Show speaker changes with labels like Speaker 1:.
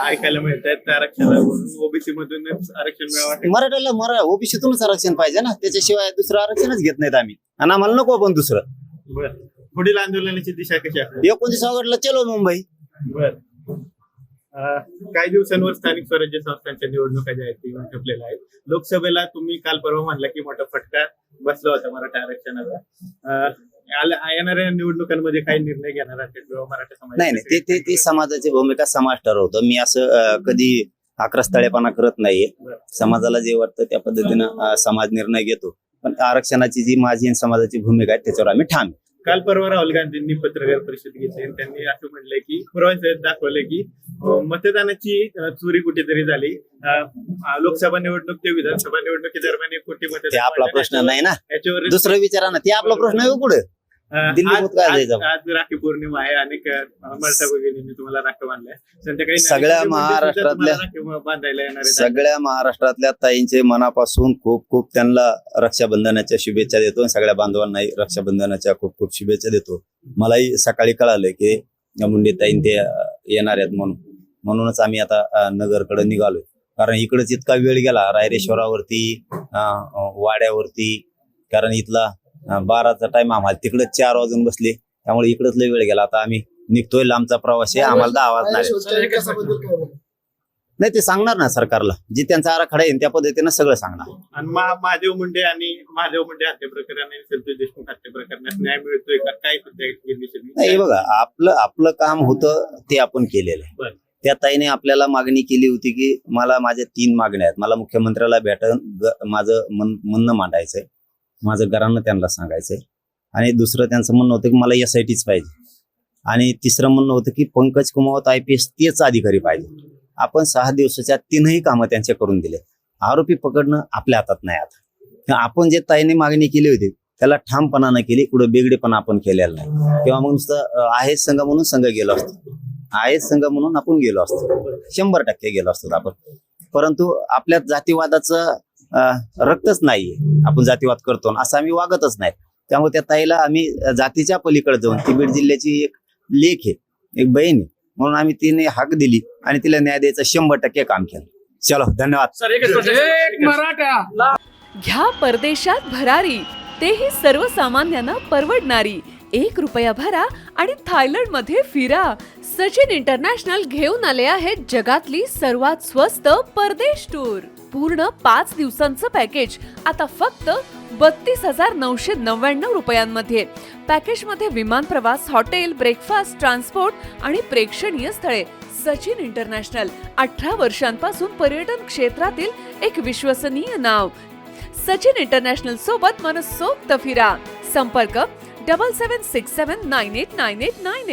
Speaker 1: ऐकायला मिळतात आरक्षणावरून ओबीसी मधूनच आरक्षण मिळावं.
Speaker 2: मराठ्याला ओबीसीतूनच आरक्षण पाहिजे ना, त्याच्याशिवाय दुसरं आरक्षणच घेत नाहीत आम्ही, आणि आम्हाला नको पण दुसरं.
Speaker 1: बरं, पुढील आंदोलनाची दिशा कशी असेल?
Speaker 2: 29 ऑगस्टला चलो मुंबई.
Speaker 1: बर, काही दिवसांवर स्थानिक स्वराज्य संस्थांच्या निवडणुका ज्या आहेत ती येऊन ठेपलेल्या आहेत. लोकसभेला तुम्ही काल परवा म्हणला की मोठा फटका बसला होता मराठा आरक्षणाचा. येणाऱ्या निवडणुकांमध्ये काही निर्णय घेणार आहेत किंवा मराठा समाज?
Speaker 2: नाही, ते समाजाची भूमिका समाज ठरवतो. मी असं कधी आक्रस्ताळेपणा करत नाहीये. समाजाला जे वाटतं त्या पद्धतीनं समाज निर्णय घेतो, पण आरक्षणाची जी माझी आणि समाजाची भूमिका आहे त्याच्यावर आम्ही ठाम.
Speaker 1: काल परवा राहुल गांधींनी पत्रकार परिषद घेतली आणि त्यांनी असं म्हणलंय की पुराव्यासहित दाखवलंय की मतदानाची चोरी कुठेतरी झाली. लोकसभा निवडणूक ते विधानसभा निवडणुकीदरम्यान 1 कोटी
Speaker 2: ते आपला प्रश्न नाही ना,
Speaker 1: याच्यावर
Speaker 2: दुसरं विचारा ना, ते आपला प्रश्न आहे पुढे.
Speaker 1: आज राखी पौर्णिमा आहे, अनेक मराठा भगिनींनी तुम्हाला राखी बांधल्या. संध्याकाळी
Speaker 2: सगळ्या महाराष्ट्रातल्या ताईंचे मनापासून खूप खूप त्यांना रक्षाबंधनाच्या शुभेच्छा देतो. सगळ्या बांधवांनाही रक्षाबंधनाच्या खूप खूप शुभेच्छा देतो. मलाही सकाळी कळालंय की मुंडे ताईन ते येणार आहेत म्हणूनच आम्ही आता नगरकडे निघालोय. कारण इकडेच इतका वेळ गेला रायरेश्वरावरती, वाड्यावरती, कारण इथला 12चा टाइम आम्हाला तिकडे 4 वाजून बसले, त्यामुळे इकडेच लय वेळ गेला. आता आम्ही निघतोय, लांबचा प्रवास आहे, आम्हाला 10 वाजणार. नाही, ते सांगणार ना सरकारला, जे त्यांचा आराखडा आहे त्या पद्धतीनं सगळं सांगणार.
Speaker 1: आणि महादेव मुंडे हत्या प्रकरण आणि संतोष देशमुख हत्या प्रकरणात न्याय मिळतोय का काय?
Speaker 2: नाही, बघा, आपलं काम होतं ते आपण केलेलं आहे. त्या ताईने आपल्याला मागणी केली होती की मला माझ्या 3 मागण्या आहेत, मला मुख्यमंत्र्याला भेटून माझं म्हणणं मांडायचंय, माझं घरानं त्यांना सांगायचंय, आणि दुसरं त्यांचं म्हणणं होतं की मला SITच पाहिजे, आणि तिसरं म्हणणं होतं की पंकज कुमावत IPS तेच अधिकारी पाहिजे. आपण 6 दिवसाच्या 3ही कामं त्यांचे करून दिले. आरोपी पकडणं आपल्या हातात नाही. आता आपण जे ताईने मागणी केली होती त्याला ठामपणानं केली, कुठं बेगडेपणा आपण केलेला नाही. किंवा मग नुसतं आहे संघ म्हणून संघ गेलो असतो, आहे संघ म्हणून आपण गेलो असतो, 100% गेलो असतो आपण. परंतु आपल्या जातीवादाचं रक्तच नाहीये, आपण जातीवाद करतो असं आम्ही वागतच नाही. त्यामुळे त्या ताईला आम्ही जातीच्या पलीकडे जाऊन, ती बीड जिल्ह्याची एक लेख आहे, एक बहीण आहे, म्हणून आम्ही तिने हाक दिली आणि तिला न्याय द्यायचं 100% काम केलं. चलो, धन्यवाद.
Speaker 3: मराठा
Speaker 4: घ्या परदेशात भरारी, तेही सर्वसामान्यांना परवडणारी. 1 रुपया भरा आणि थायलंड मध्ये फिरा. सचिन इंटरनॅशनल घेऊन आले आहेत जगातली सर्वात स्वस्त परदेश टूर. पूर्ण 5 दिवसांचं पॅकेज आता फक्त 32,999 रुपयांमध्ये. पॅकेजमध्ये विमान प्रवास, हॉटेल, ब्रेकफास्ट, ट्रान्सपोर्ट आणि प्रेक्षणीय स्थळे. सचिन इंटरनॅशनल 18 वर्षांपासून पर्यटन क्षेत्रातील एक विश्वसनीय नाव. सचिन इंटरनॅशनल सोबत मनसोक्त फिरा. संपर्क 7767989898.